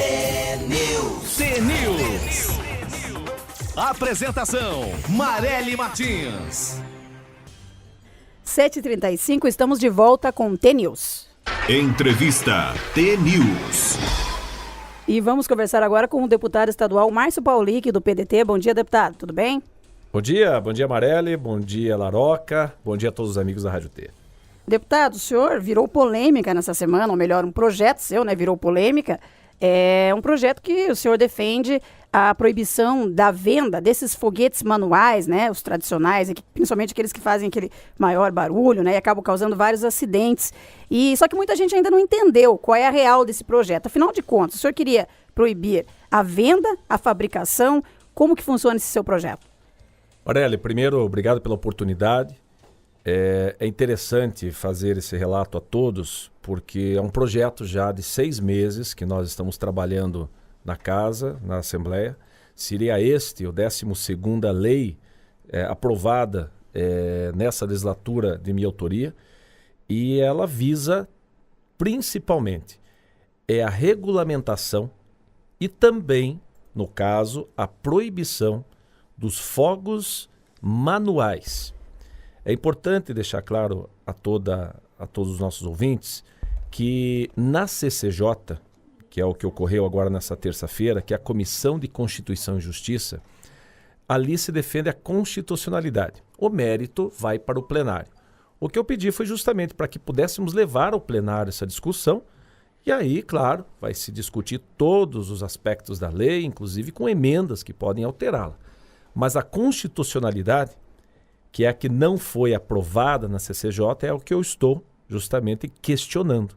T-News. Apresentação: Marely Martins. 7h35, estamos de volta com T-News. Entrevista T-News. E vamos conversar agora com o deputado estadual Márcio Paulic, do PDT. Bom dia, deputado, tudo bem? Bom dia Marely, bom dia Laroca, bom dia a todos os amigos da Rádio T. Deputado, o senhor virou polêmica nessa semana, ou melhor, um projeto seu, né, virou polêmica. É um projeto que o senhor defende a proibição da venda desses foguetes manuais, né, os tradicionais, principalmente aqueles que fazem aquele maior barulho, né, e acabam causando vários acidentes. Só que muita gente ainda não entendeu qual é a real desse projeto. Afinal de contas, o senhor queria proibir a venda, a fabricação, como que funciona esse seu projeto? Marely, primeiro, obrigado pela oportunidade. É interessante fazer esse relato a todos, porque é um projeto já de 6 meses que nós estamos trabalhando na Casa, na Assembleia. Seria este o 12ª lei aprovada nessa legislatura de minha autoria, e ela visa principalmente a regulamentação e também, no caso, a proibição dos fogos manuais. É importante deixar claro a todos os nossos ouvintes que na CCJ, que é o que ocorreu agora nessa terça-feira, que é a Comissão de Constituição e Justiça, ali se defende a constitucionalidade. O mérito vai para o plenário. O que eu pedi foi justamente para que pudéssemos levar ao plenário essa discussão, e aí, claro, vai se discutir todos os aspectos da lei, inclusive com emendas que podem alterá-la. Mas a constitucionalidade, que é a que não foi aprovada na CCJ, é o que eu estou justamente questionando.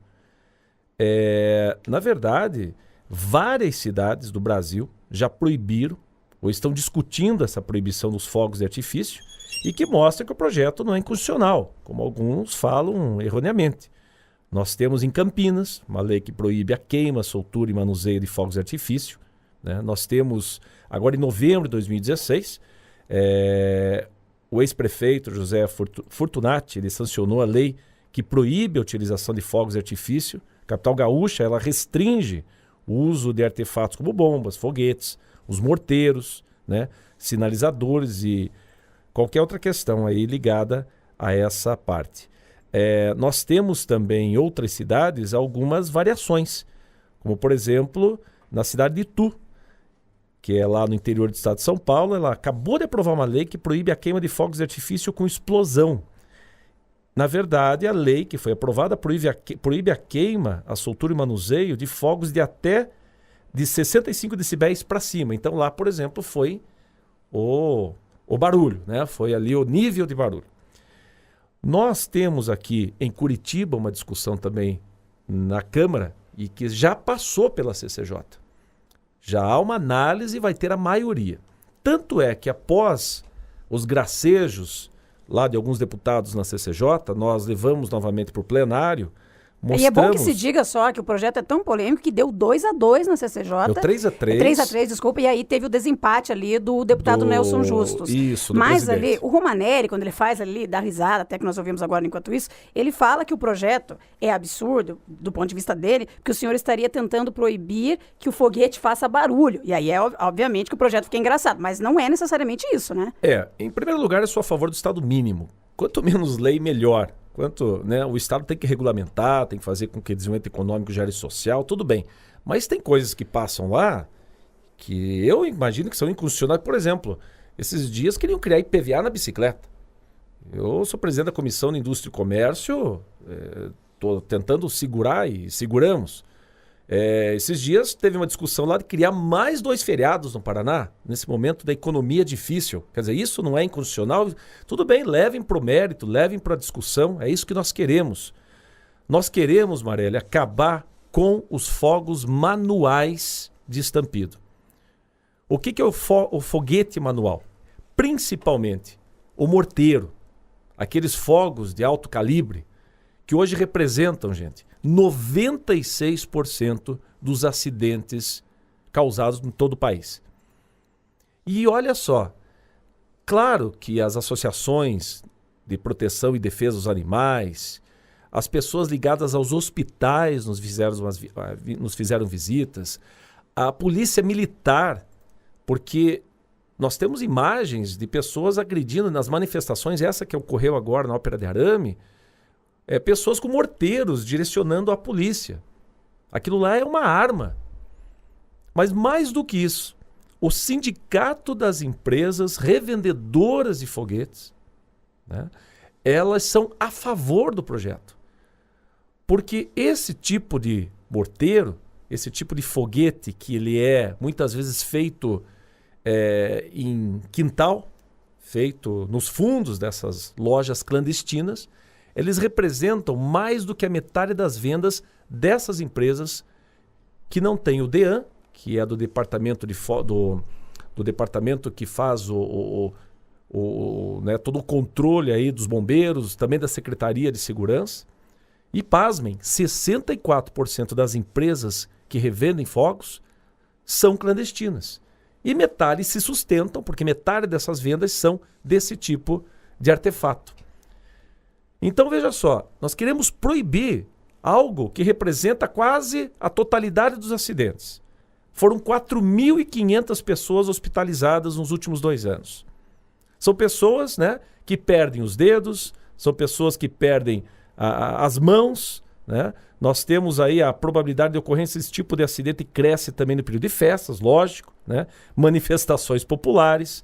Na verdade, várias cidades do Brasil já proibiram ou estão discutindo essa proibição dos fogos de artifício, e que mostra que o projeto não é inconstitucional, como alguns falam erroneamente. Nós temos em Campinas uma lei que proíbe a queima, soltura e manuseio de fogos de artifício, né? Nós temos, agora em novembro de 2016, o ex-prefeito José Fortunati, ele sancionou a lei que proíbe a utilização de fogos de artifício. A capital gaúcha, ela restringe o uso de artefatos como bombas, foguetes, os morteiros, né, sinalizadores e qualquer outra questão aí ligada a essa parte. Nós temos também em outras cidades algumas variações, como por exemplo na cidade de Itu, que é lá no interior do estado de São Paulo. Ela acabou de aprovar uma lei que proíbe a queima de fogos de artifício com explosão. Na verdade, a lei que foi aprovada proíbe a queima, a soltura e manuseio de fogos de até de 65 decibéis para cima. Então lá, por exemplo, foi o barulho, né? Foi ali o nível de barulho. Nós temos aqui em Curitiba uma discussão também na Câmara e que já passou pela CCJ. Já há uma análise e vai ter a maioria. Tanto é que após os gracejos lá de alguns deputados na CCJ, nós levamos novamente para o plenário. E é bom que se diga só que o projeto é tão polêmico que deu 2-2 na CCJ. Deu 3-3. 3-3, desculpa, e aí teve o desempate ali do deputado Nelson Justus. Isso, do Mas presidente. Ali, o Romanelli, quando ele faz ali, dá risada, até que nós ouvimos agora enquanto isso, ele fala que o projeto é absurdo, do ponto de vista dele, que o senhor estaria tentando proibir que o foguete faça barulho. E aí obviamente, que o projeto fica engraçado, mas não é necessariamente isso, né? Em primeiro lugar, eu sou a favor do Estado mínimo. Quanto menos lei, melhor. O Estado tem que regulamentar, tem que fazer com que o desenvolvimento econômico gere social, tudo bem. Mas tem coisas que passam lá que eu imagino que são inconstitucionais. Por exemplo, esses dias queriam criar IPVA na bicicleta. Eu sou presidente da Comissão de Indústria e Comércio, estou tentando segurar e seguramos. Esses dias teve uma discussão lá de criar mais 2 feriados no Paraná, nesse momento da economia difícil. Quer dizer, isso não é inconstitucional? Tudo bem, levem para o mérito, levem para a discussão, é isso que nós queremos. Nós queremos, Marely, acabar com os fogos manuais de estampido. O que é o foguete manual? Principalmente o morteiro, aqueles fogos de alto calibre, que hoje representam, gente, 96% dos acidentes causados em todo o país. E olha só, claro que as associações de proteção e defesa dos animais, as pessoas ligadas aos hospitais nos fizeram visitas, a polícia militar, porque nós temos imagens de pessoas agredindo nas manifestações, essa que ocorreu agora na Ópera de Arame, pessoas com morteiros direcionando a polícia. Aquilo lá é uma arma. Mas mais do que isso, o sindicato das empresas revendedoras de foguetes, né, elas são a favor do projeto. Porque esse tipo de morteiro, esse tipo de foguete que ele é muitas vezes feito em quintal, feito nos fundos dessas lojas clandestinas, eles representam mais do que a metade das vendas dessas empresas que não têm o DEAN, que é do departamento do departamento que faz né, todo o controle aí dos bombeiros, também da Secretaria de Segurança. E pasmem, 64% das empresas que revendem fogos são clandestinas. E metade se sustentam, porque metade dessas vendas são desse tipo de artefato. Então veja só, nós queremos proibir algo que representa quase a totalidade dos acidentes. Foram 4.500 pessoas hospitalizadas nos últimos 2 anos. São pessoas, né, que perdem os dedos, são pessoas que perdem as mãos, né? Nós temos aí a probabilidade de ocorrência desse tipo de acidente cresce também no período de festas, lógico, né? Manifestações populares.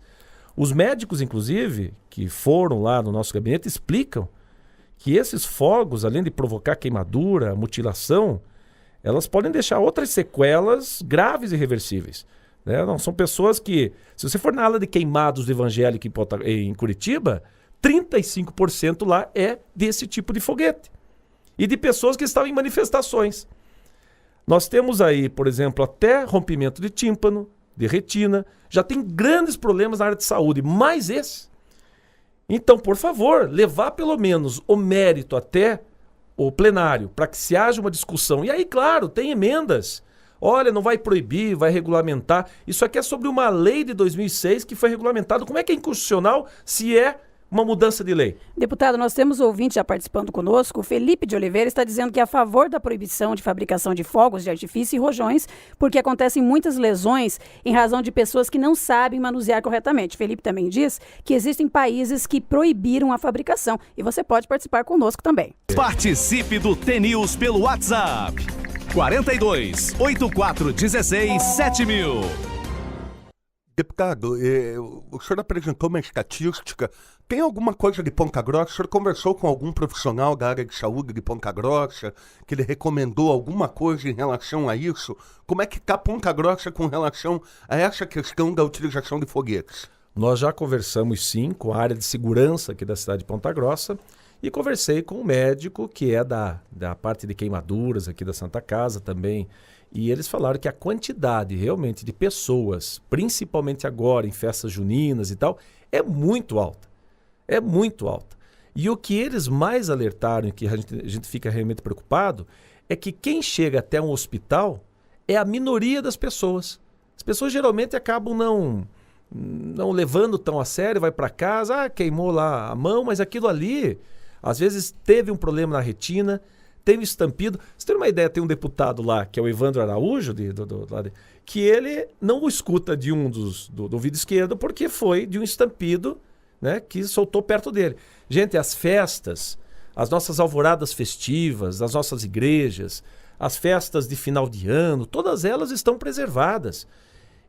Os médicos, inclusive, que foram lá no nosso gabinete, explicam que esses fogos, além de provocar queimadura, mutilação, elas podem deixar outras sequelas graves e irreversíveis. Né? Não são pessoas que, se você for na ala de queimados do evangélico em Curitiba, 35% lá é desse tipo de foguete. E de pessoas que estavam em manifestações. Nós temos aí, por exemplo, até rompimento de tímpano, de retina. Já tem grandes problemas na área de saúde, mais esse. Então, por favor, levar pelo menos o mérito até o plenário, para que se haja uma discussão. E aí, claro, tem emendas. Olha, não vai proibir, vai regulamentar. Isso aqui é sobre uma lei de 2006 que foi regulamentado. Como é que é inconstitucional se é uma mudança de lei? Deputado, nós temos ouvinte já participando conosco. O Felipe de Oliveira está dizendo que é a favor da proibição de fabricação de fogos de artifício e rojões, porque acontecem muitas lesões em razão de pessoas que não sabem manusear corretamente. Felipe também diz que existem países que proibiram a fabricação. E você pode participar conosco também. Participe do T-News pelo WhatsApp. 42 8416 7000. Deputado, o senhor apresentou uma estatística. Tem alguma coisa de Ponta Grossa? O senhor conversou com algum profissional da área de saúde de Ponta Grossa, que ele recomendou alguma coisa em relação a isso? Como é que está Ponta Grossa com relação a essa questão da utilização de foguetes? Nós já conversamos sim com a área de segurança aqui da cidade de Ponta Grossa e conversei com um médico que é da parte de queimaduras aqui da Santa Casa também. E eles falaram que a quantidade realmente de pessoas, principalmente agora em festas juninas e tal, é muito alta. É muito alta. E o que eles mais alertaram e que a gente fica realmente preocupado é que quem chega até um hospital é a minoria das pessoas. As pessoas geralmente acabam não levando tão a sério, vai para casa, queimou lá a mão, mas aquilo ali, às vezes teve um problema na retina, teve estampido. Você tem uma ideia, tem um deputado lá, que é o Evandro Araújo, que ele não o escuta de do ouvido esquerdo porque foi de um estampido, né, que soltou perto dele. Gente, as festas, as nossas alvoradas festivas, as nossas igrejas, as festas de final de ano, todas elas estão preservadas.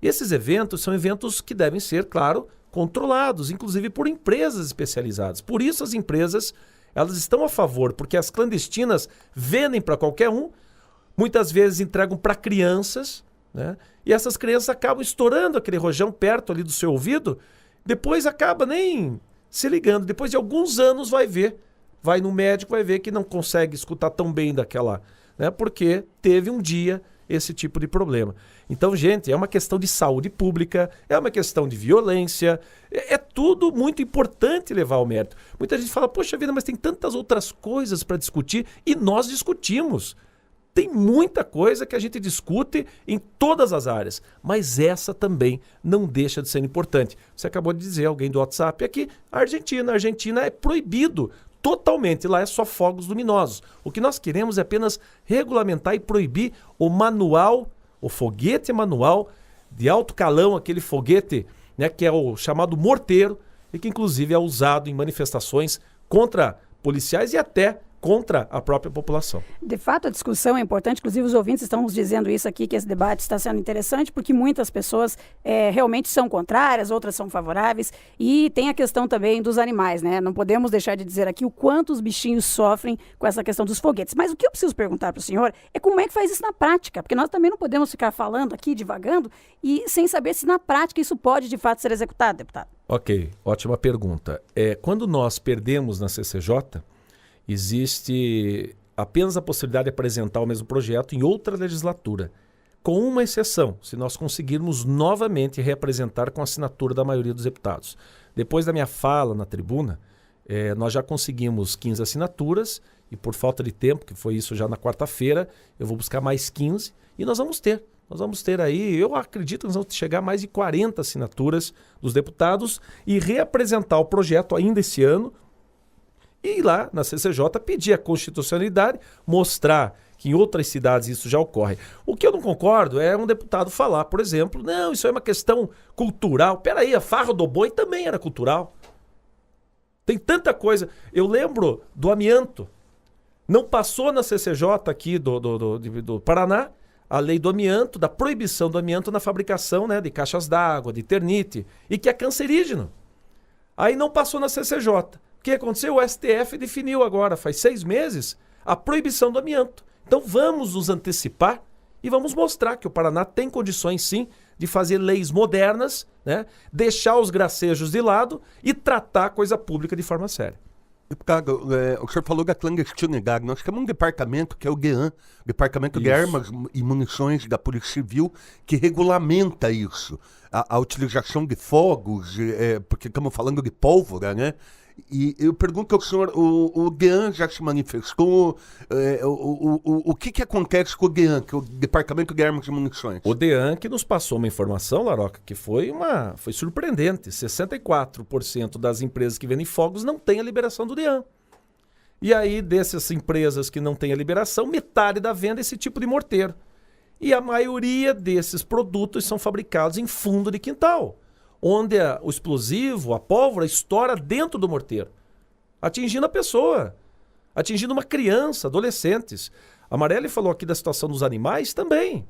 Esses eventos são eventos que devem ser, claro, controlados, inclusive por empresas especializadas. Por isso as empresas, elas estão a favor, porque as clandestinas vendem para qualquer um, muitas vezes entregam para crianças, né? E essas crianças acabam estourando aquele rojão perto ali do seu ouvido, depois acaba nem se ligando. Depois de alguns anos vai no médico, vai ver que não consegue escutar tão bem daquela, né? Porque teve um dia esse tipo de problema. Então, gente, é uma questão de saúde pública, é uma questão de violência, é tudo muito importante levar ao mérito. Muita gente fala, poxa vida, mas tem tantas outras coisas para discutir, e nós discutimos. Tem muita coisa que a gente discute em todas as áreas, mas essa também não deixa de ser importante. Você acabou de dizer, alguém do WhatsApp aqui, a Argentina é proibido totalmente, lá é só fogos luminosos. O que nós queremos é apenas regulamentar e proibir o manual o foguete manual de alto calão, aquele foguete, né, que é o chamado morteiro, e que inclusive é usado em manifestações contra policiais e até contra a própria população. De fato, a discussão é importante, inclusive os ouvintes estão nos dizendo isso aqui, que esse debate está sendo interessante, porque muitas pessoas realmente são contrárias, outras são favoráveis, e tem a questão também dos animais, né? Não podemos deixar de dizer aqui o quanto os bichinhos sofrem com essa questão dos foguetes. Mas o que eu preciso perguntar para o senhor é como é que faz isso na prática, porque nós também não podemos ficar falando aqui, divagando, e sem saber se na prática isso pode de fato ser executado, deputado. Ok, ótima pergunta. Quando nós perdemos na CCJ, existe apenas a possibilidade de apresentar o mesmo projeto em outra legislatura, com uma exceção, se nós conseguirmos novamente reapresentar com a assinatura da maioria dos deputados. Depois da minha fala na tribuna, nós já conseguimos 15 assinaturas e por falta de tempo, que foi isso já na quarta-feira, eu vou buscar mais 15 e nós vamos ter aí, eu acredito que nós vamos chegar a mais de 40 assinaturas dos deputados e reapresentar o projeto ainda esse ano, e ir lá na CCJ pedir a constitucionalidade, mostrar que em outras cidades isso já ocorre. O que eu não concordo é um deputado falar, por exemplo, não, isso é uma questão cultural. Peraí, a farra do boi também era cultural. Tem tanta coisa. Eu lembro do amianto. Não passou na CCJ aqui do Paraná a lei do amianto, da proibição do amianto na fabricação, né, de caixas d'água, de Eternit, e que é cancerígeno. Aí não passou na CCJ. O que aconteceu? O STF definiu agora, faz 6 meses, a proibição do amianto. Então vamos nos antecipar e vamos mostrar que o Paraná tem condições sim de fazer leis modernas, né? Deixar os gracejos de lado e tratar a coisa pública de forma séria. Deputado, o senhor falou da clandestinidade. Nós temos um departamento que é o GEAM, Departamento de Armas e Munições da Polícia Civil, que regulamenta isso. A utilização de fogos, porque estamos falando de pólvora, né? E eu pergunto ao senhor, o GEAM já se manifestou? O que acontece com o GEAM, que é o Departamento de Armas e Munições? O DEAN que nos passou uma informação, Laroca, que foi surpreendente. 64% das empresas que vendem fogos não têm a liberação do DEAN. E aí, dessas empresas que não têm a liberação, metade da venda é esse tipo de morteiro. E a maioria desses produtos são fabricados em fundo de quintal, onde o explosivo, a pólvora, estoura dentro do morteiro, atingindo a pessoa, atingindo uma criança, adolescentes. A Marelli falou aqui da situação dos animais também.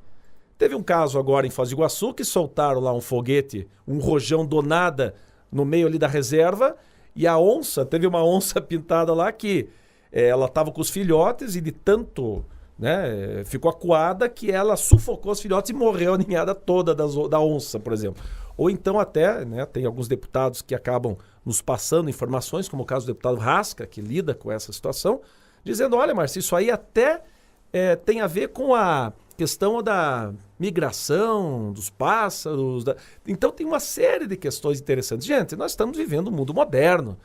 Teve um caso agora em Foz do Iguaçu que soltaram lá um foguete, um rojão do nada no meio ali da reserva, e a onça, teve uma onça pintada lá que ela estava com os filhotes e de tanto, né, ficou acuada que ela sufocou os filhotes e morreu a ninhada toda da onça, por exemplo. Ou então até, né, tem alguns deputados que acabam nos passando informações, como o caso do deputado Rasca, que lida com essa situação, dizendo, olha, Márcio, isso aí até tem a ver com a questão da migração dos pássaros. Então tem uma série de questões interessantes. Gente, nós estamos vivendo um mundo moderno.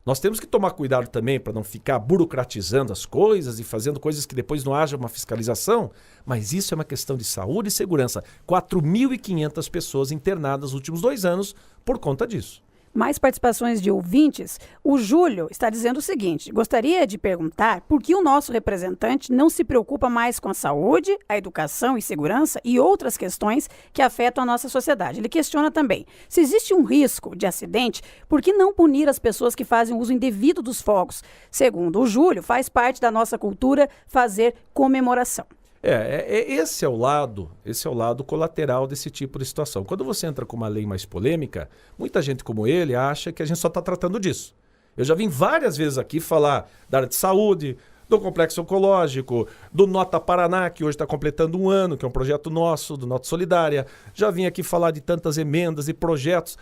Nós temos que tomar cuidado também para não ficar burocratizando as coisas e fazendo coisas que depois não haja uma fiscalização, mas isso é uma questão de saúde e segurança. 4.500 pessoas internadas nos últimos 2 anos por conta disso. Mais participações de ouvintes. O Júlio está dizendo o seguinte: gostaria de perguntar por que o nosso representante não se preocupa mais com a saúde, a educação e segurança e outras questões que afetam a nossa sociedade. Ele questiona também, se existe um risco de acidente, por que não punir as pessoas que fazem uso indevido dos fogos? Segundo o Júlio, faz parte da nossa cultura fazer comemoração. Esse é o lado colateral desse tipo de situação. Quando você entra com uma lei mais polêmica, muita gente como ele acha que a gente só está tratando disso. Eu já vim várias vezes aqui falar da área de saúde, do complexo oncológico, do Nota Paraná, que hoje está completando 1 ano, que é um projeto nosso, do Nota Solidária. Já vim aqui falar de tantas emendas e projetos.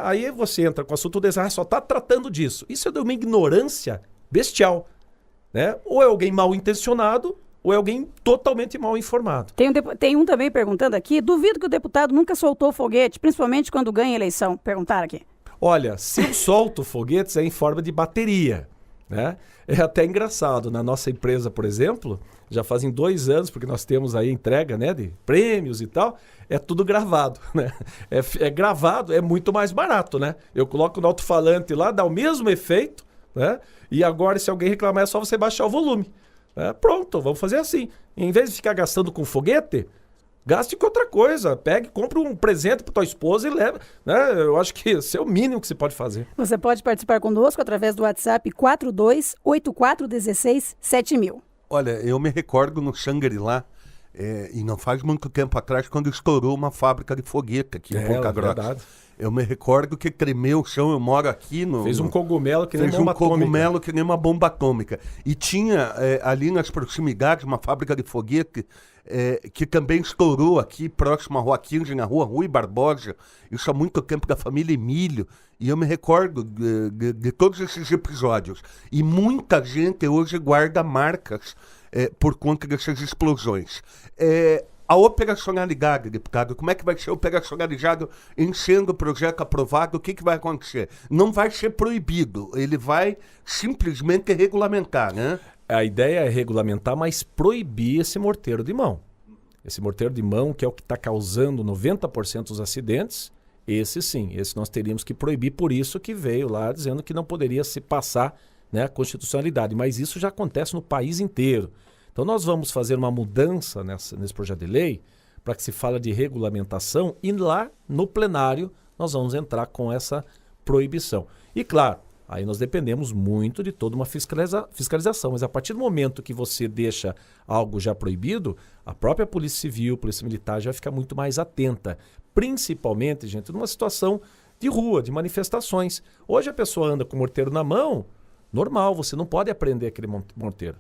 Aí você entra com o assunto desse, só está tratando disso. Isso é de uma ignorância bestial, né? Ou é alguém mal intencionado, ou é alguém totalmente mal informado. Tem um também perguntando aqui, duvido que o deputado nunca soltou foguete, principalmente quando ganha eleição. Perguntaram aqui. Olha, se eu solto foguetes é em forma de bateria, né? É até engraçado, na nossa empresa, por exemplo, já fazem 2 anos, porque nós temos aí entrega, né, de prêmios e tal, é tudo gravado, né? É gravado, é muito mais barato, né? Eu coloco no alto-falante lá, dá o mesmo efeito, né? E agora, se alguém reclamar, é só você baixar o volume. Pronto, vamos fazer assim. Em vez de ficar gastando com foguete, Gaste com outra coisa. Pegue, compre um presente para tua esposa e leve. Né? Eu acho que esse é o mínimo que se pode fazer. Você pode participar conosco através do WhatsApp 4284167000. Olha, eu me recordo no Shangri-La, e não faz muito tempo atrás, quando estourou uma fábrica de foguete aqui em Ponta Grossa. Verdade. Eu me recordo que tremeu o chão, eu moro aqui no... Fez um cogumelo que nem Fez bomba um cogumelo que nem uma bomba atômica. E tinha ali nas proximidades uma fábrica de foguete que também estourou aqui próximo à Rua 15, na Rua Rui Barbosa. Isso há muito tempo, da família Emílio. E eu me recordo de todos esses episódios. E muita gente hoje guarda marcas por conta dessas explosões. A operacionalidade, deputado, como é que vai ser operacionalizado em sendo o projeto aprovado? O que vai acontecer? Não vai ser proibido, ele vai simplesmente regulamentar, né? A ideia é regulamentar, mas proibir esse morteiro de mão. Esse morteiro de mão, que é o que está causando 90% dos acidentes, esse sim, esse nós teríamos que proibir, por isso que veio lá dizendo que não poderia se passar, né, a constitucionalidade. Mas isso já acontece no país inteiro. Então nós vamos fazer uma mudança nesse projeto de lei para que se fale de regulamentação e lá no plenário nós vamos entrar com essa proibição. E claro, aí nós dependemos muito de toda uma fiscalização, mas a partir do momento que você deixa algo já proibido, a própria Polícia Civil, Polícia Militar já vai ficar muito mais atenta, principalmente, gente, numa situação de rua, de manifestações. Hoje a pessoa anda com o morteiro na mão, normal, você não pode apreender aquele morteiro.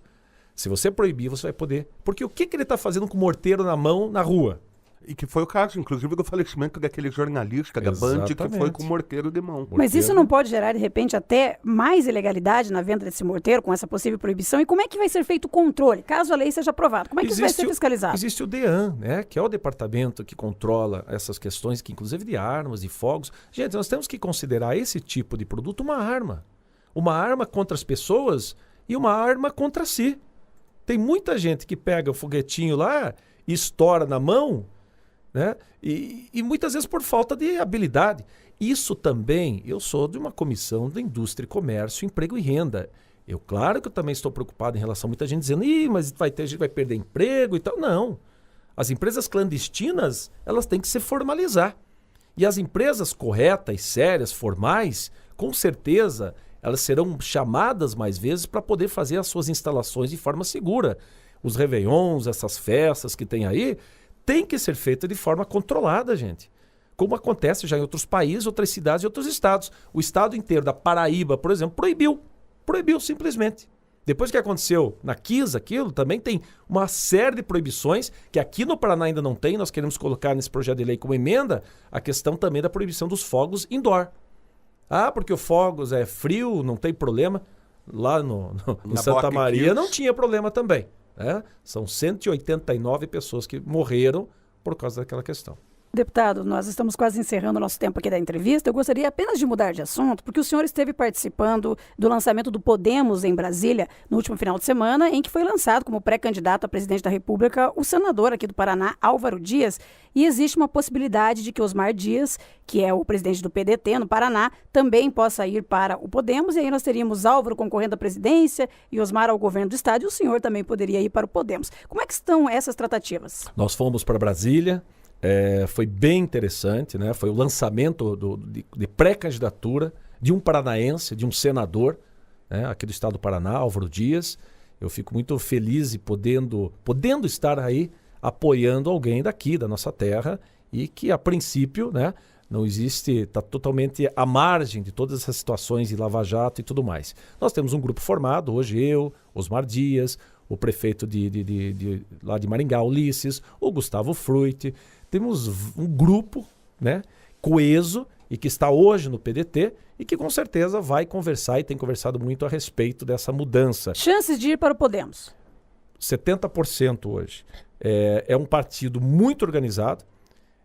Se você proibir, você vai poder. Porque o que ele está fazendo com o morteiro na mão, na rua? E que foi o caso, inclusive, do falecimento daquele jornalista da Band que foi com o morteiro de mão. Mas isso não pode gerar, de repente, até mais ilegalidade na venda desse morteiro, com essa possível proibição? E como é que vai ser feito o controle, caso a lei seja aprovada? Como é que isso vai ser fiscalizado? Existe o DEAN, né, que é o departamento que controla essas questões, que inclusive de armas, de fogos. Gente, nós temos que considerar esse tipo de produto uma arma. Uma arma contra as pessoas e uma arma contra si. Tem muita gente que pega o foguetinho lá e estoura na mão, né? E muitas vezes por falta de habilidade. Isso também, eu sou de uma comissão da indústria e comércio, emprego e renda. Claro que eu também estou preocupado em relação a muita gente dizendo, mas a gente vai perder emprego e tal. Não. As empresas clandestinas, elas têm que se formalizar. E as empresas corretas, sérias, formais, com certeza, elas serão chamadas mais vezes para poder fazer as suas instalações de forma segura. Os réveillons, essas festas que tem aí, tem que ser feita de forma controlada, gente. Como acontece já em outros países, outras cidades e outros estados. O estado inteiro da Paraíba, por exemplo, proibiu simplesmente. Depois que aconteceu na Kiss, aquilo, também tem uma série de proibições que aqui no Paraná ainda não tem. Nós queremos colocar nesse projeto de lei como emenda a questão também da proibição dos fogos indoor. Porque o fogos é frio, não tem problema. Lá no Santa Maria não tinha problema também. Né? São 189 pessoas que morreram por causa daquela questão. Deputado, nós estamos quase encerrando o nosso tempo aqui da entrevista. Eu gostaria apenas de mudar de assunto, porque o senhor esteve participando do lançamento do Podemos em Brasília no último final de semana, em que foi lançado como pré-candidato a presidente da República o senador aqui do Paraná, Álvaro Dias, e existe uma possibilidade de que Osmar Dias, que é o presidente do PDT no Paraná, também possa ir para o Podemos, e aí nós teríamos Álvaro concorrendo à presidência e Osmar ao governo do estado, e o senhor também poderia ir para o Podemos. Como é que estão essas tratativas? Nós fomos para Brasília. Foi bem interessante, né? Foi o lançamento de pré-candidatura de um paranaense, de um senador, né? Aqui do estado do Paraná, Álvaro Dias. Eu fico muito feliz e podendo estar aí apoiando alguém daqui, da nossa terra, e que a princípio, né, não existe, está totalmente à margem de todas essas situações de Lava Jato e tudo mais. Nós temos um grupo formado, hoje eu, Osmar Dias, o prefeito lá de Maringá, Ulisses, o Gustavo Fruit. Temos um grupo, né, coeso e que está hoje no PDT e que com certeza vai conversar e tem conversado muito a respeito dessa mudança. Chances de ir para o Podemos? 70% hoje. É um partido muito organizado,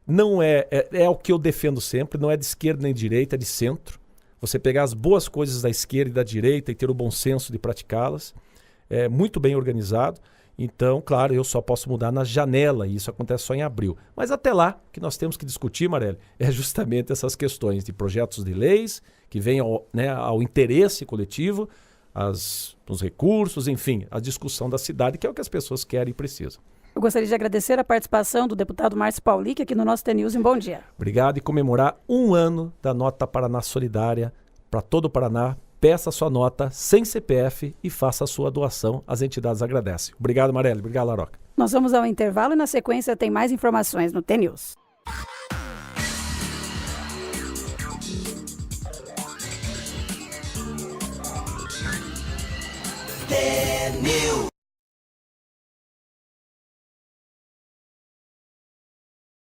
não é o que eu defendo sempre, não é de esquerda nem de direita, é de centro. Você pegar as boas coisas da esquerda e da direita e ter o bom senso de praticá-las. É muito bem organizado. Então, claro, eu só posso mudar na janela, e isso acontece só em abril. Mas até lá, o que nós temos que discutir, Marelli, é justamente essas questões de projetos de leis que venham, né, ao interesse coletivo, os recursos, enfim, a discussão da cidade, que é o que as pessoas querem e precisam. Eu gostaria de agradecer a participação do deputado Márcio Paulic aqui no nosso TNews em Bom Dia. Obrigado e comemorar 1 ano da Nota Paraná Solidária para todo o Paraná. Peça sua nota sem CPF e faça a sua doação. As entidades agradecem. Obrigado, Marelli. Obrigado, Laroca. Nós vamos ao intervalo e na sequência tem mais informações no TNews. TNews.